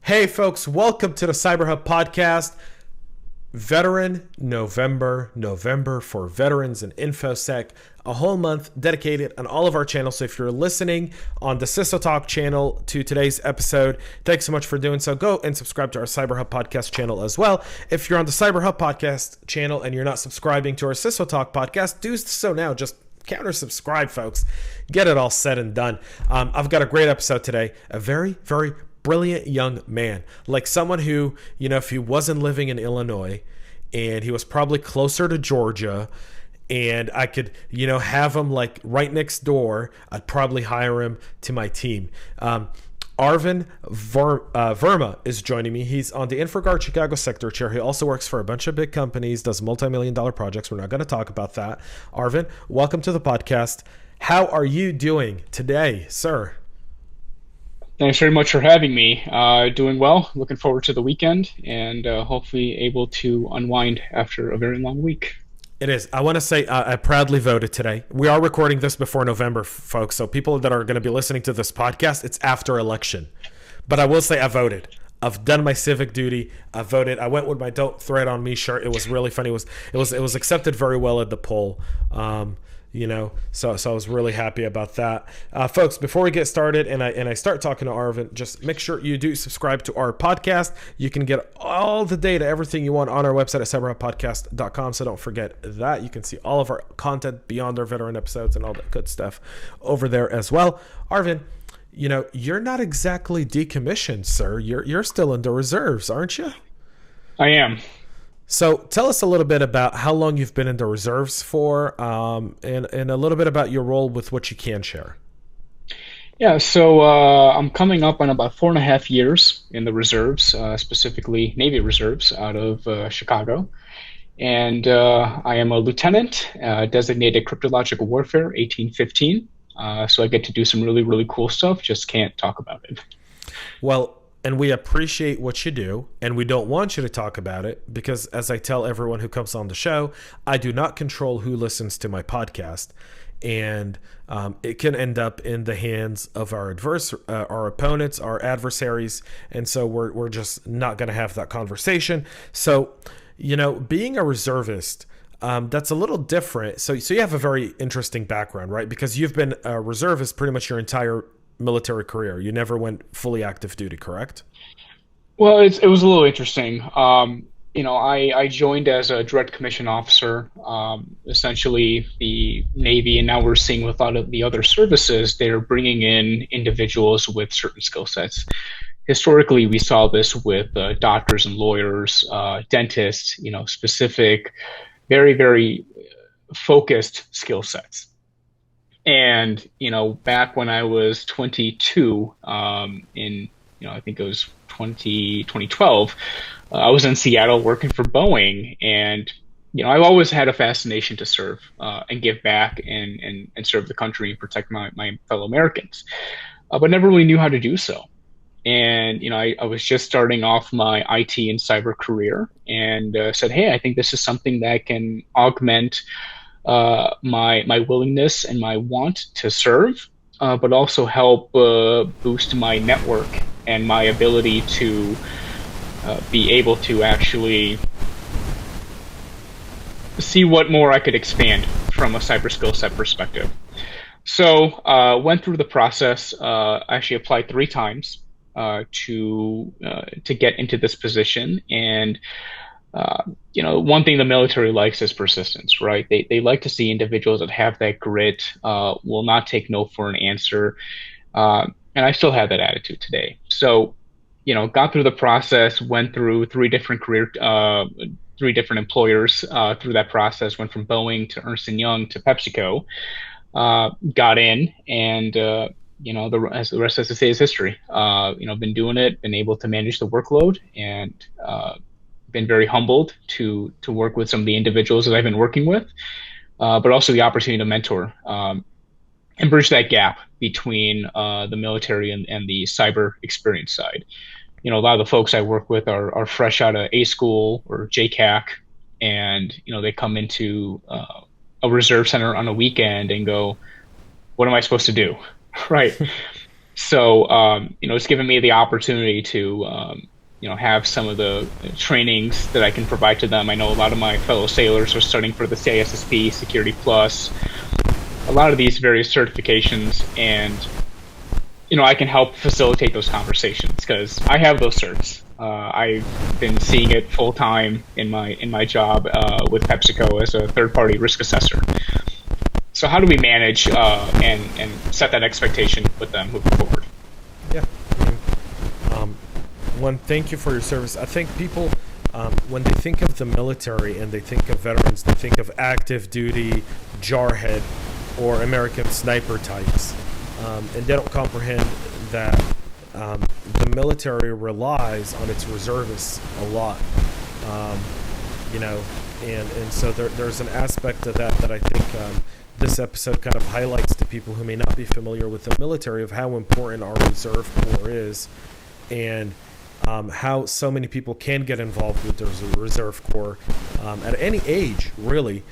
Hey, folks, welcome to the CyberHub podcast. Veteran November for veterans and InfoSec. A whole month dedicated on all of our channels. So if you're listening on the CISO Talk channel to today's episode, thanks so much for doing so. Go and subscribe to our CyberHub podcast channel as well. If you're on the CyberHub podcast channel and you're not subscribing to our CISO Talk podcast, do so now. Just counter subscribe, folks. Get it all said and done. I've got a great episode today. A very brilliant young man, like someone who, if he wasn't living in Illinois and he was probably closer to Georgia and I could, have him like right next door, I'd probably hire him to my team. Arvin Verma is joining me. He's on the InfraGuard Chicago sector chair. He also works for a bunch of big companies, does multi-million-dollar projects. We're not going to talk about that. Arvin, welcome to the podcast. How are you doing today, sir? Thanks very much for having me. Doing well. Looking forward to the weekend and hopefully able to unwind after a very long week. It is. I want to say I proudly voted today. We are recording this before November, folks. So people that are going to be listening to this podcast, it's after election. But I will say I voted. I've done my civic duty. I voted. I went with my "Don't Threat on Me" shirt. It was really funny. It was accepted very well at the poll. So I was really happy about that. Folks, before we get started and I start talking to Arvin, just make sure you do subscribe to our podcast. You can get all the data, everything you want on our website at cyberhubpodcast.com. So don't forget that. You can see all of our content beyond our veteran episodes and all that good stuff over there as well. Arvin, you're not exactly decommissioned, sir. You're still in the reserves, aren't you? I am. So tell us a little bit about how long you've been in the reserves for, and a little bit about your role with what you can share. Yeah, so I'm coming up on about 4.5 years in the reserves, specifically Navy reserves out of Chicago. And I am a lieutenant, designated cryptological warfare 1815. So I get to do some really cool stuff, just can't talk about it. Well, and we appreciate what you do, and we don't want you to talk about it because, as I tell everyone who comes on the show, I do not control who listens to my podcast, and it can end up in the hands of our opponents, our adversaries, and so we're just not going to have that conversation. So, being a reservist, that's a little different. So you have a very interesting background, right? Because you've been a reservist pretty much your entire military career. You never went fully active duty, correct? Well, it was a little interesting. I joined as a direct commission officer. Essentially, the Navy, and now we're seeing with a lot of the other services, they're bringing in individuals with certain skill sets. Historically, we saw this with doctors and lawyers, dentists, specific, very focused skill sets. And, back when I was 22, I think it was 2012, I was in Seattle working for Boeing. And, I've always had a fascination to serve and give back and serve the country and protect my fellow Americans, but never really knew how to do so. And, I was just starting off my IT and cyber career and said, hey, I think this is something that can augment my willingness and my want to serve, but also help boost my network and my ability to be able to actually see what more I could expand from a cyber skill set perspective. So went through the process, actually applied 3 times to get into this position. And one thing the military likes is persistence, right? They like to see individuals that have that grit, will not take no for an answer. And I still have that attitude today. So, got through the process, went through 3 different employers through that process, went from Boeing to Ernst & Young to PepsiCo, got in, and the rest, as I say, is history. Been doing it, been able to manage the workload, and been very humbled to work with some of the individuals that I've been working with, but also the opportunity to mentor and bridge that gap between the military and the cyber experience side. A lot of the folks I work with are fresh out of A school or JCAC, and they come into a reserve center on a weekend and go, "What am I supposed to do?" Right. So, it's given me the opportunity to, have some of the trainings that I can provide to them. I know a lot of my fellow sailors are studying for the CISSP, Security Plus, a lot of these various certifications, and I can help facilitate those conversations because I have those certs. I've been seeing it full time in my job with PepsiCo as a third party risk assessor. So how do we manage and set that expectation with them moving forward? Yeah. One, thank you for your service. I think people, when they think of the military and they think of veterans, they think of active duty, jarhead, or American sniper types. And they don't comprehend that the military relies on its reservists a lot. And so there's an aspect of that I think this episode kind of highlights to people who may not be familiar with the military of how important our reserve corps is, and how so many people can get involved with the reserve corps at any age, really,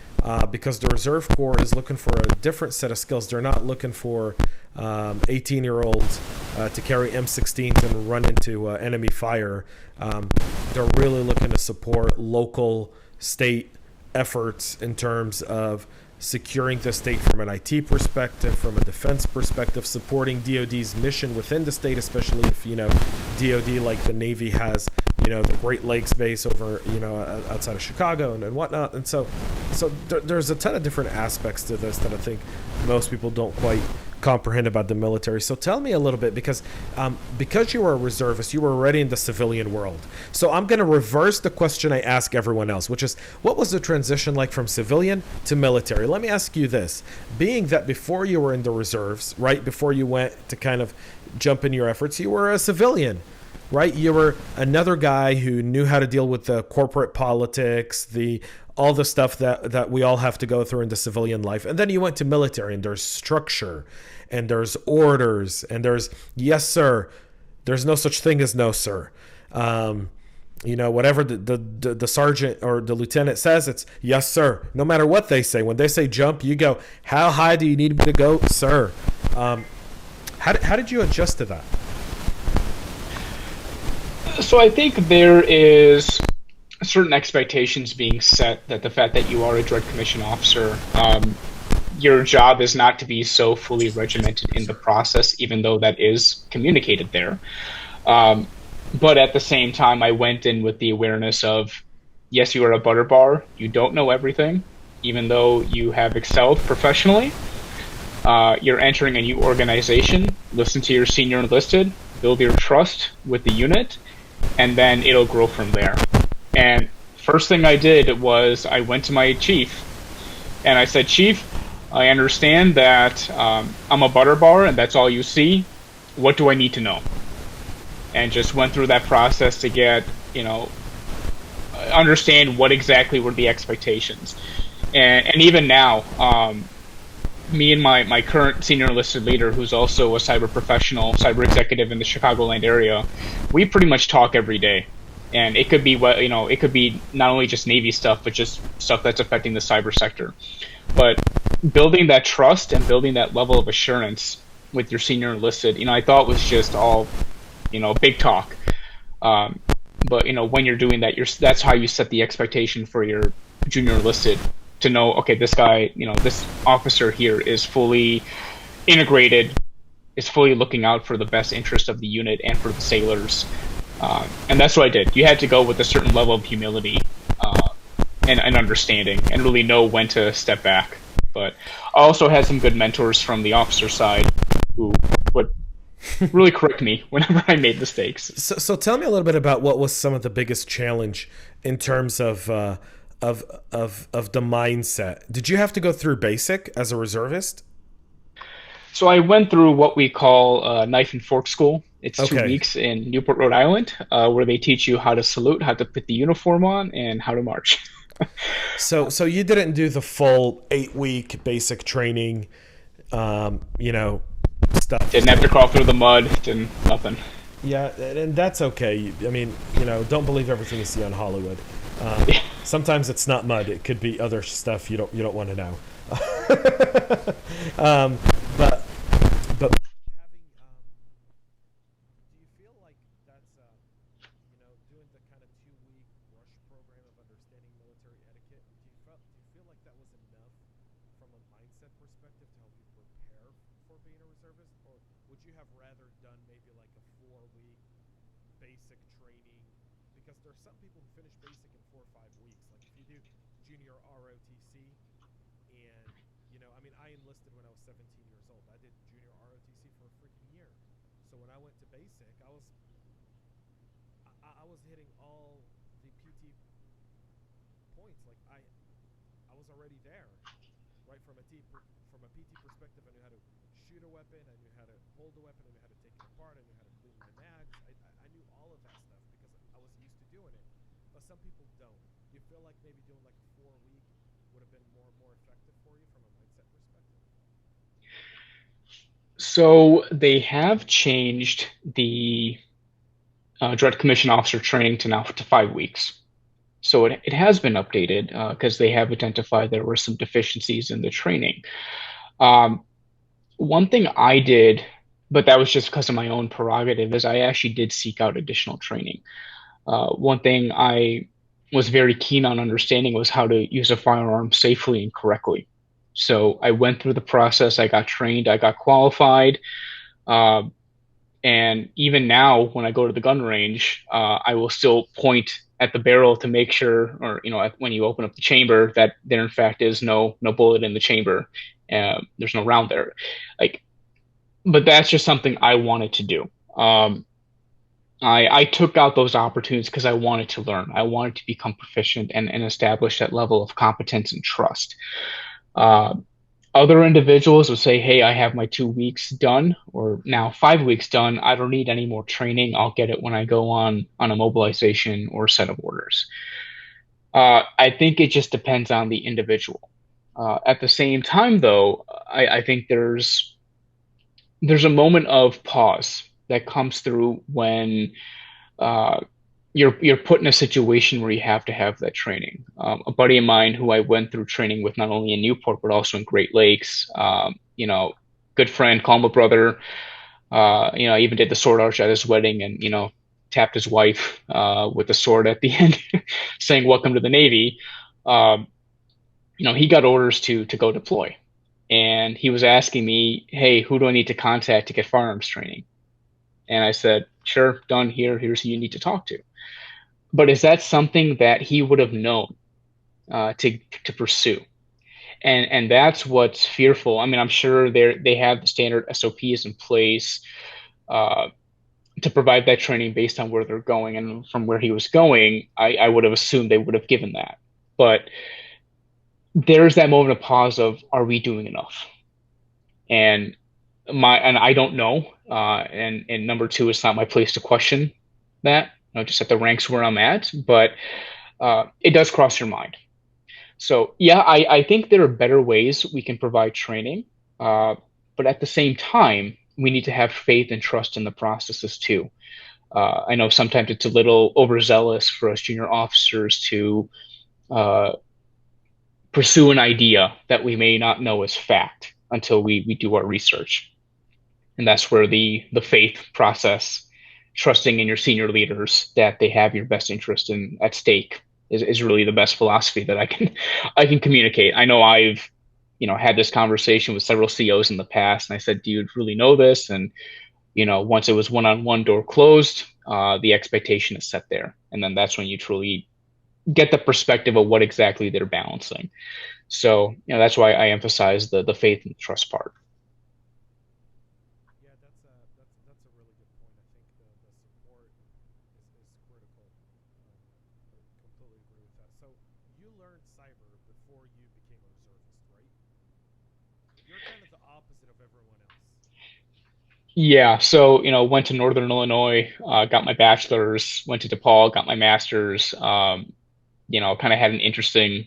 because the reserve corps is looking for a different set of skills. They're not looking for 18-year-olds to carry M16s and run into enemy fire. They're really looking to support local, state efforts in terms of securing the state from an IT perspective, from a defense perspective, supporting DoD's mission within the state, especially if, DoD, like the Navy, has, the Great Lakes base over, outside of Chicago and whatnot. And so there's a ton of different aspects to this that I think most people don't quite comprehend about the military. So tell me a little bit, because you were a reservist, you were already in the civilian world. So I'm going to reverse the question I ask everyone else, which is, what was the transition like from civilian to military? Let me ask you this. Being that before you were in the reserves, right, before you went to kind of jump in your efforts, you were a civilian, right? You were another guy who knew how to deal with the corporate politics, all the stuff that we all have to go through in the civilian life. And then you went to military, and there's structure, and there's orders, and there's yes, sir. There's no such thing as no, sir. Whatever the sergeant or the lieutenant says, it's yes, sir. No matter what they say. When they say jump, you go, how high do you need me to go, sir? How did you adjust to that? So I think there is certain expectations being set that the fact that you are a Dread Commission officer, your job is not to be so fully regimented in the process, even though that is communicated there. But at the same time, I went in with the awareness of, yes, you are a butter bar. You don't know everything, even though you have excelled professionally. You're entering a new organization. Listen to your senior enlisted, build your trust with the unit, and then it'll grow from there. And first thing I did was I went to my chief, and I said, Chief, I understand that I'm a butter bar, and that's all you see. What do I need to know? And just went through that process to get, understand what exactly were the expectations. And even now, me and my current senior enlisted leader, who's also a cyber professional, cyber executive in the Chicagoland area, we pretty much talk every day. And it could be it could be not only just Navy stuff, but just stuff that's affecting the cyber sector. But building that trust and building that level of assurance with your senior enlisted, I thought was just all, big talk. But when you're doing that, that's how you set the expectation for your junior enlisted to know, okay, this guy, this officer here is fully integrated, is fully looking out for the best interest of the unit and for the sailors. And that's what I did. You had to go with a certain level of humility and understanding, and really know when to step back. But I also had some good mentors from the officer side who would really correct me whenever I made mistakes. So tell me a little bit about what was some of the biggest challenge in terms of the mindset. Did you have to go through basic as a reservist? So I went through what we call knife and fork school. It's 2 weeks in Newport, Rhode Island, where they teach you how to salute, how to put the uniform on, and how to march. So you didn't do the full 8-week basic training, stuff. Didn't have to crawl through the mud, didn't nothing. Yeah, and that's okay. I mean, don't believe everything you see on Hollywood. Sometimes it's not mud; it could be other stuff you don't want to know. But before being a reservist, or would you have rather done maybe like a 4 week basic training? Because there are some people who finish basic in 4 or 5 weeks. Like if you do junior ROTC, and I mean, I enlisted when I was 17 years old. I did junior ROTC for a freaking year. So when I went to basic, I was hitting all the PT points. Like I was already there, right? From a PT perspective, I knew how to shoot a weapon, I knew how to hold a weapon, I knew how to take it apart, I knew how to clean my mags. I knew all of that stuff because I was used to doing it. But some people don't. Do you feel like maybe doing like a 4 week would have been more effective for you from a mindset perspective? So they have changed the Direct Commission Officer training to now to 5 weeks. So it has been updated because they have identified there were some deficiencies in the training. Um, One thing I did, but that was just because of my own prerogative, is I actually did seek out additional training. One thing I was very keen on understanding was how to use a firearm safely and correctly. So I went through the process, I got trained, I got qualified. Uh, and even now, when I go to the gun range, I will still point at the barrel to make sure, or when you open up the chamber, that there in fact is no bullet in the chamber. There's no round there. Like, but that's just something I wanted to do. I took out those opportunities because I wanted to learn. I wanted to become proficient and establish that level of competence and trust. Uh, Other individuals would say, hey, I have my 2 weeks done, or now 5 weeks done. I don't need any more training. I'll get it when I go on a mobilization or set of orders. I think it just depends on the individual. At the same time, though, I think there's a moment of pause that comes through when uh, you're put in a situation where you have to have that training. A buddy of mine who I went through training with not only in Newport but also in Great Lakes, good friend, call him a brother. I even did the sword arch at his wedding, and tapped his wife with the sword at the end, saying "Welcome to the Navy." Um, he got orders to go deploy, and he was asking me, "Hey, who do I need to contact to get firearms training?" And I said, "Sure, done here. Here's who you need to talk to." But is that something that he would have known to pursue? And that's what's fearful. I mean, I'm sure they have the standard SOPs in place uh, to provide that training based on where they're going. And from where he was going, I would have assumed they would have given that. But there's that moment of pause of, are we doing enough? And I don't know. And number two, it's not my place to question that. Just at the ranks where I'm at, but it does cross your mind. So yeah, I think there are better ways we can provide training, uh, but at the same time, we need to have faith and trust in the processes too. I know sometimes it's a little overzealous for us junior officers to uh, pursue an idea that we may not know as fact until we do our research. And that's where the faith process, trusting in your senior leaders that they have your best interest in at stake, is really the best philosophy that I can communicate. I know I've had this conversation with several COs in the past, and I said, "Do you really know this?" And once it was one-on-one, door closed, the expectation is set there, and then that's when you truly get the perspective of what exactly they're balancing. So that's why I emphasize the faith and trust part. Yeah, that's a really good point. I think the support is critical. I completely agree with that. So you learned cyber before you became a reservist, right? You're kind of the opposite of everyone else. Yeah, so went to Northern Illinois, got my bachelor's, went to DePaul, got my master's. Kind of had an interesting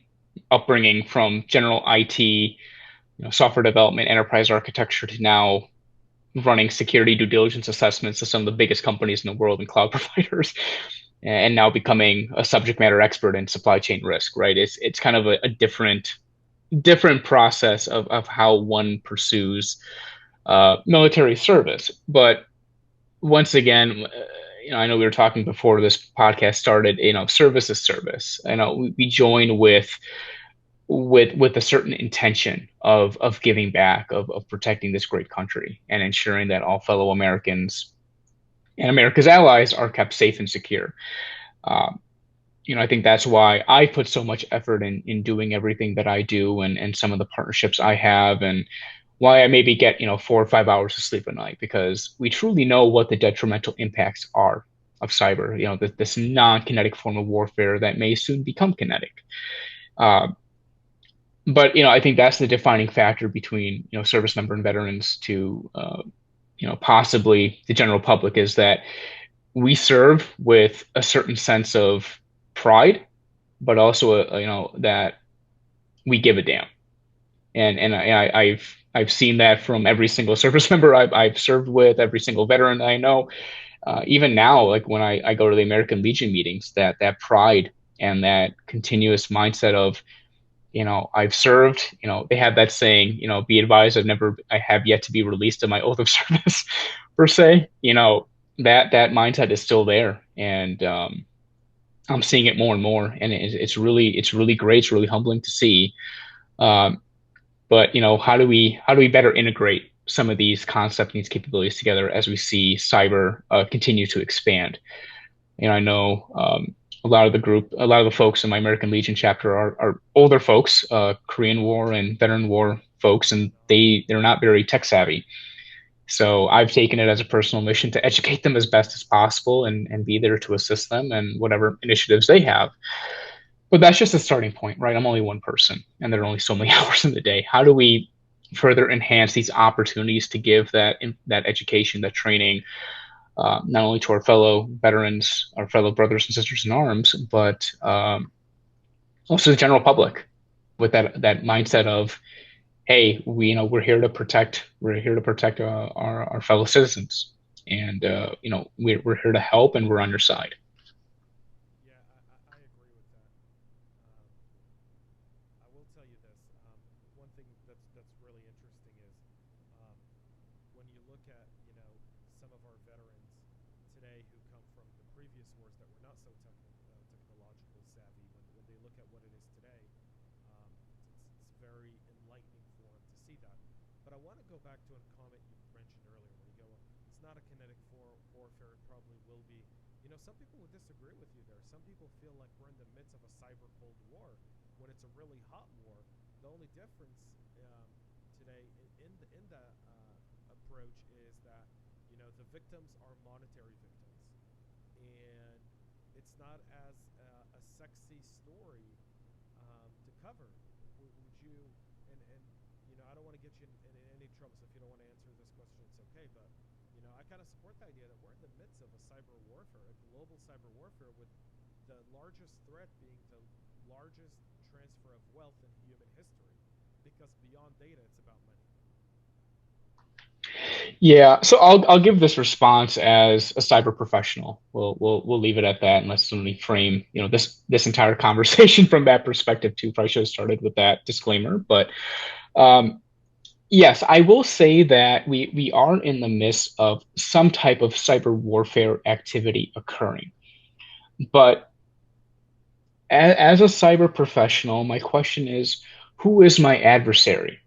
upbringing from general IT, software development, enterprise architecture, to now running security due diligence assessments to some of the biggest companies in the world and cloud providers, and now becoming a subject matter expert in supply chain risk. Right? It's kind of a different process of how one pursues military service. But once again, I know we were talking before this podcast started. Service is service. We join with with a certain intention of giving back, of protecting this great country and ensuring that all fellow Americans and America's allies are kept safe and secure. Um, I think that's why I put so much effort in doing everything that I do and some of the partnerships I have, and why I maybe get, 4 or 5 hours of sleep a night, because we truly know what the detrimental impacts are of cyber, this non-kinetic form of warfare that may soon become kinetic. Uh, but, I think that's the defining factor between, service member and veterans to, possibly the general public, is that we serve with a certain sense of pride, but also that we give a damn. I've seen that from every single service member I've served with, every single veteran I know. Even now, like when I go to the American Legion meetings, that pride and that continuous mindset of, I've served. They have that saying, be advised, I have yet to be released of my oath of service, per se. That mindset is still there, and I'm seeing it more and more, and it's really great. It's really humbling to see. Um, but how do we better integrate some of these concepts and these capabilities together as we see cyber continue to expand? I know a lot of the folks in my American Legion chapter are older folks, Korean War and Veteran War folks, and they're not very tech savvy. So I've taken it as a personal mission to educate them as best as possible and be there to assist them and whatever initiatives they have. But that's just a starting point, right? I'm only one person, and there are only so many hours in the day. How do we further enhance these opportunities to give that education, that training, not only to our fellow veterans, our fellow brothers and sisters in arms, but also the general public, with that mindset of, hey, we're here to protect our fellow citizens, and we're here to help, and we're on your side. Yeah, I agree with that. I will tell you this. One thing that's really interesting is um, when you look at some of our veterans today who come from the previous wars that were not so technological savvy. When they look at what it is today, it's very enlightening for them to see that. But I want to go back to a comment you mentioned earlier, where you go, it's not a kinetic warfare. It probably will be. Some people would disagree with you there. Some people feel like we're in the midst of a cyber cold war when it's a really hot war. The only difference today in the approach is that the victims are monetary victims, and it's not as a sexy story to cover. Would you? And I don't want to get you in any trouble. So if you don't want to answer this question, it's okay. But I kind of support the idea that we're in the midst of a cyber warfare, a global cyber warfare, with the largest threat being the largest transfer of wealth in human history. Because beyond data, it's about money. Yeah, so I'll give this response as a cyber professional. We'll leave it at that, and let's only frame this entire conversation from that perspective too. Probably should have started with that disclaimer, but um, yes, I will say that we are in the midst of some type of cyber warfare activity occurring. But as a cyber professional, my question is, who is my adversary?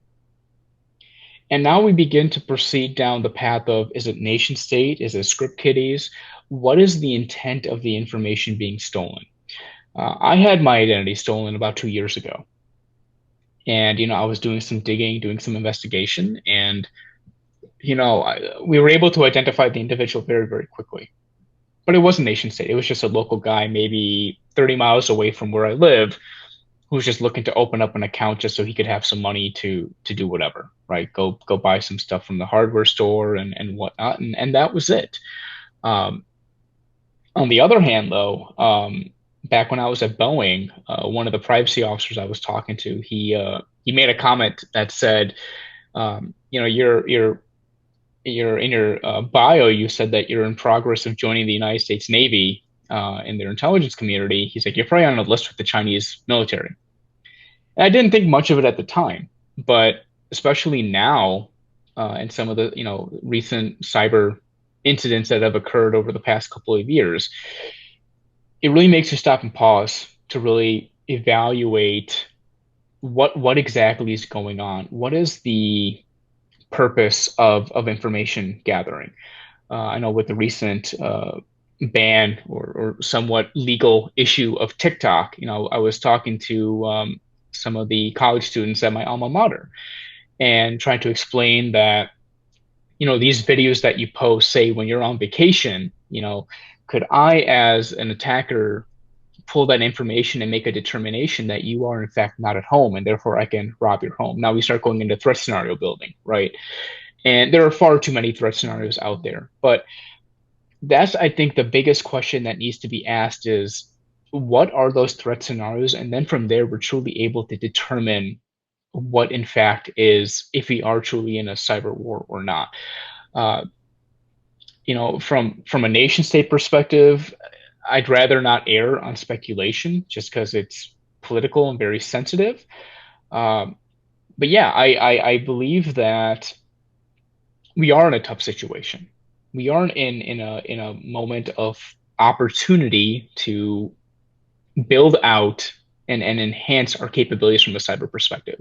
And now we begin to proceed down the path of, is it nation state? Is it script kiddies? What is the intent of the information being stolen? I had my identity stolen about 2 years ago. And, I was doing some digging, doing some investigation, and, we were able to identify the individual very, very quickly. But it wasn't nation state. It was just a local guy, maybe 30 miles away from where I live, who was just looking to open up an account just so he could have some money to do whatever, right? Go buy some stuff from the hardware store and whatnot, and that was it. Um, on the other hand, though, back when I was at Boeing, one of the privacy officers I was talking to, he made a comment that said, you're in your bio, you said that you're in progress of joining the United States Navy in their intelligence community. He's like, you're probably on a list with the Chinese military. And I didn't think much of it at the time, but especially now, and some of the recent cyber incidents that have occurred over the past couple of years, it really makes you stop and pause to really evaluate what exactly is going on? What is the purpose of information gathering? I know with the recent ban or somewhat legal issue of TikTok, I was talking to some of the college students at my alma mater and trying to explain that, these videos that you post, say when you're on vacation, could I, as an attacker, pull that information and make a determination that you are in fact not at home and therefore I can rob your home? Now we start going into threat scenario building, right? And there are far too many threat scenarios out there. But that's, I think, the biggest question that needs to be asked is what are those threat scenarios? And then from there, we're truly able to determine what, in fact, is if we are truly in a cyber war or not. Uh, from a nation state perspective, I'd rather not err on speculation just because it's political and very sensitive. Um, but yeah, I believe that we are in a tough situation. We are in a moment of opportunity to build out and enhance our capabilities from a cyber perspective.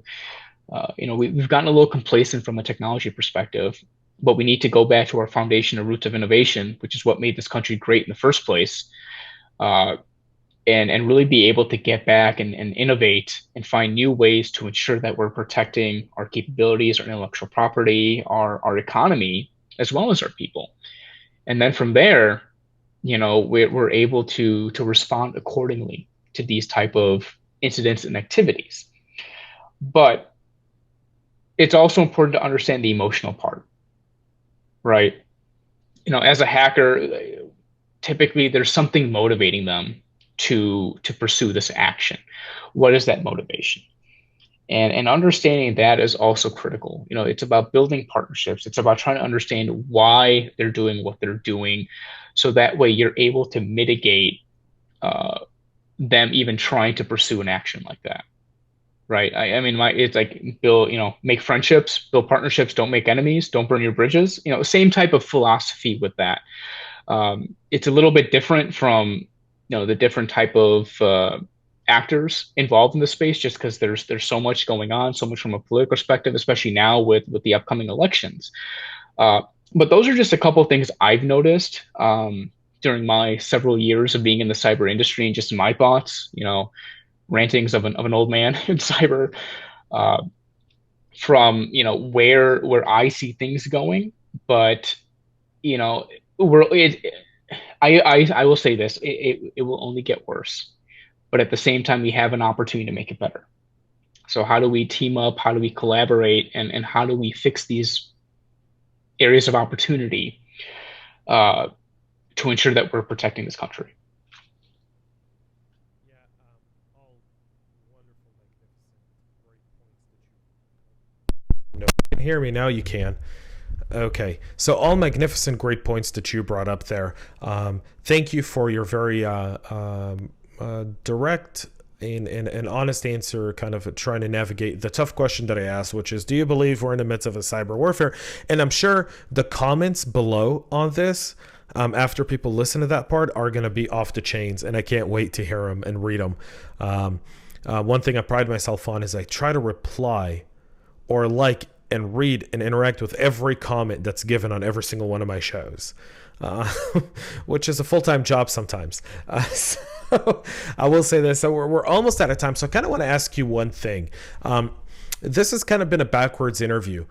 We've gotten a little complacent from a technology perspective, but we need to go back to our foundation and roots of innovation, which is what made this country great in the first place, uh, and really be able to get back and innovate and find new ways to ensure that we're protecting our capabilities, our intellectual property, our economy, as well as our people. And then from there, we're able to respond accordingly to these type of incidents and activities. But it's also important to understand the emotional part, right? As a hacker, typically there's something motivating them to pursue this action. What is that motivation? And understanding that is also critical. It's about building partnerships. It's about trying to understand why they're doing what they're doing, so that way you're able to mitigate uh, them even trying to pursue an action like that. Right. I mean, it's like build, make friendships, build partnerships, don't make enemies, don't burn your bridges. Same type of philosophy with that. It's a little bit different from, the different type of actors involved in the space, just because there's so much going on, so much from a political perspective, especially now with the upcoming elections. Uh, but those are just a couple of things I've noticed during my several years of being in the cyber industry and just my thoughts, rantings of an old man in cyber, uh, from where I see things going. But you know, we're it, I will say this: it will only get worse. But at the same time, we have an opportunity to make it better. So how do we team up? How do we collaborate? And how do we fix these areas of opportunity uh, to ensure that we're protecting this country? Yeah, all wonderful, magnificent, great points that you. No, you can hear me now. You can. Okay, so all magnificent, great points that you brought up there. Thank you for your very direct and honest answer, kind of trying to navigate the tough question that I asked, which is, do you believe we're in the midst of a cyber warfare? And I'm sure the comments below on this, after people listen to that part, are going to be off the chains, and I can't wait to hear them and read them. One thing I pride myself on is I try to reply or like and read and interact with every comment that's given on every single one of my shows, uh, which is a full-time job sometimes. So I will say this. So we're almost out of time. So I kind of want to ask you one thing. This has kind of been a backwards interview,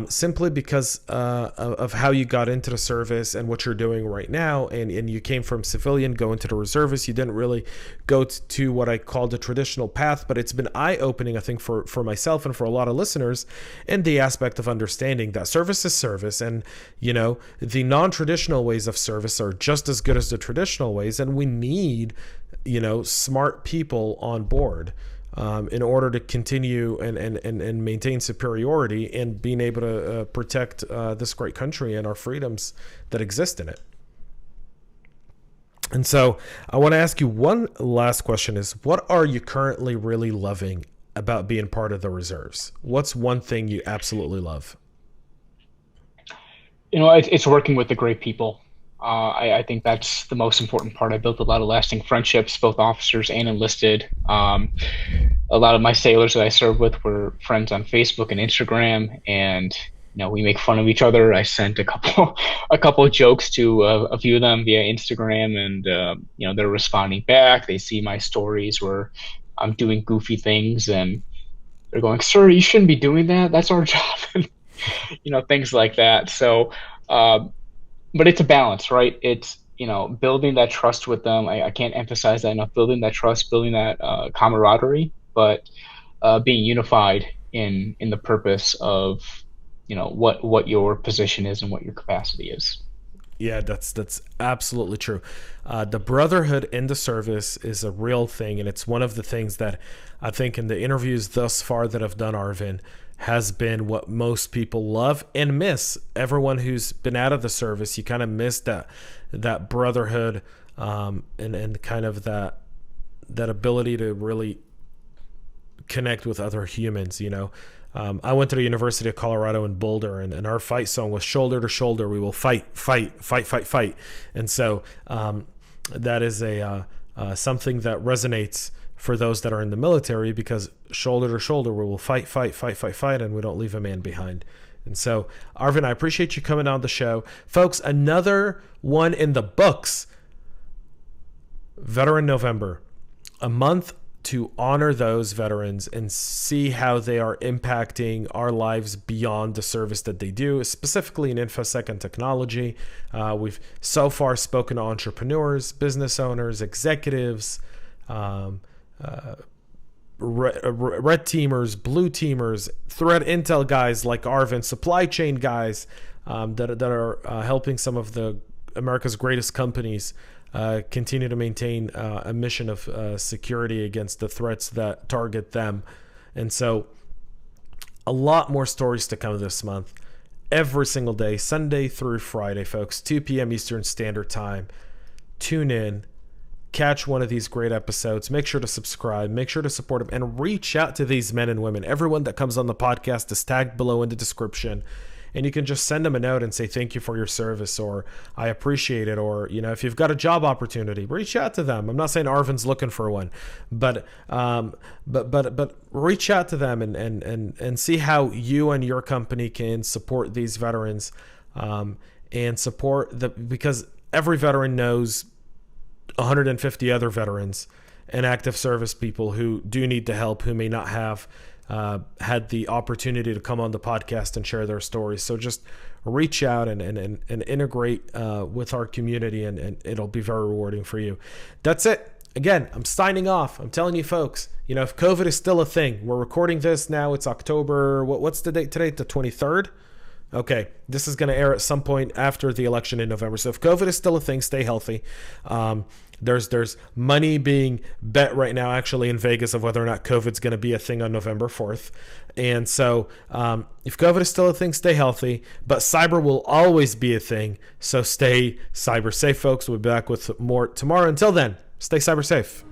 simply because of how you got into the service and what you're doing right now. And you came from civilian, going to the reservists. You didn't really go to what I call the traditional path, but it's been eye-opening, I think, for myself and for a lot of listeners, in the aspect of understanding that service is service. And, the non-traditional ways of service are just as good as the traditional ways. And we need, smart people on board, in order to continue and maintain superiority and being able to protect this great country and our freedoms that exist in it. And so I want to ask you one last question is, what are you currently really loving about being part of the reserves? What's one thing you absolutely love? It's working with the great people. I think that's the most important part. I built a lot of lasting friendships, both officers and enlisted. A lot of my sailors that I served with were friends on Facebook and Instagram, and we make fun of each other. I sent a couple a couple of jokes to a few of them via Instagram, and they're responding back. They see my stories where I'm doing goofy things, and they're going, "Sir, you shouldn't be doing that. That's our job," and things like that. So, but it's a balance, right? It's building that trust with them. I can't emphasize that enough. Building that trust, building that camaraderie, but being unified in the purpose of what your position is and what your capacity is. Yeah, that's absolutely true. The brotherhood in the service is a real thing, and it's one of the things that I think in the interviews thus far that I've done, Arvin, has been what most people love and miss. Everyone who's been out of the service, you kind of miss that brotherhood, and kind of that ability to really connect with other humans. I went to the University of Colorado in Boulder, and our fight song was "Shoulder to Shoulder, we will fight, fight, fight, fight, fight." And so that is something that resonates for those that are in the military, because shoulder to shoulder, we will fight, fight, fight, fight, fight, and we don't leave a man behind. And so, Arvin, I appreciate you coming on the show. Folks, another one in the books. Veteran November, a month to honor those veterans and see how they are impacting our lives beyond the service that they do, specifically in InfoSec and technology. We've so far spoken to entrepreneurs, business owners, executives, red teamers, blue teamers, threat intel guys like Arvin, supply chain guys that are helping some of the America's greatest companies continue to maintain a mission of security against the threats that target them. And so a lot more stories to come this month. Every single day, Sunday through Friday, folks, 2 p.m. Eastern Standard Time. Tune in. Catch one of these great episodes. Make sure to subscribe. Make sure to support them. And reach out to these men and women. Everyone that comes on the podcast is tagged below in the description. And you can just send them a note and say, thank you for your service, or I appreciate it. Or, if you've got a job opportunity, reach out to them. I'm not saying Arvin's looking for one, but reach out to them and see how you and your company can support these veterans, and support because every veteran knows 150 other veterans and active service people who do need the help, who may not have had the opportunity to come on the podcast and share their stories. So just reach out and integrate with our community, and it'll be very rewarding for you. That's it. Again, I'm signing off. I'm telling you folks, if COVID is still a thing, we're recording this now. It's October. What's the date today? The 23rd? Okay, this is going to air at some point after the election in November. So if COVID is still a thing, stay healthy. There's money being bet right now, actually, in Vegas, of whether or not COVID's going to be a thing on November 4th. And so if COVID is still a thing, stay healthy. But cyber will always be a thing. So stay cyber safe, folks. We'll be back with more tomorrow. Until then, stay cyber safe.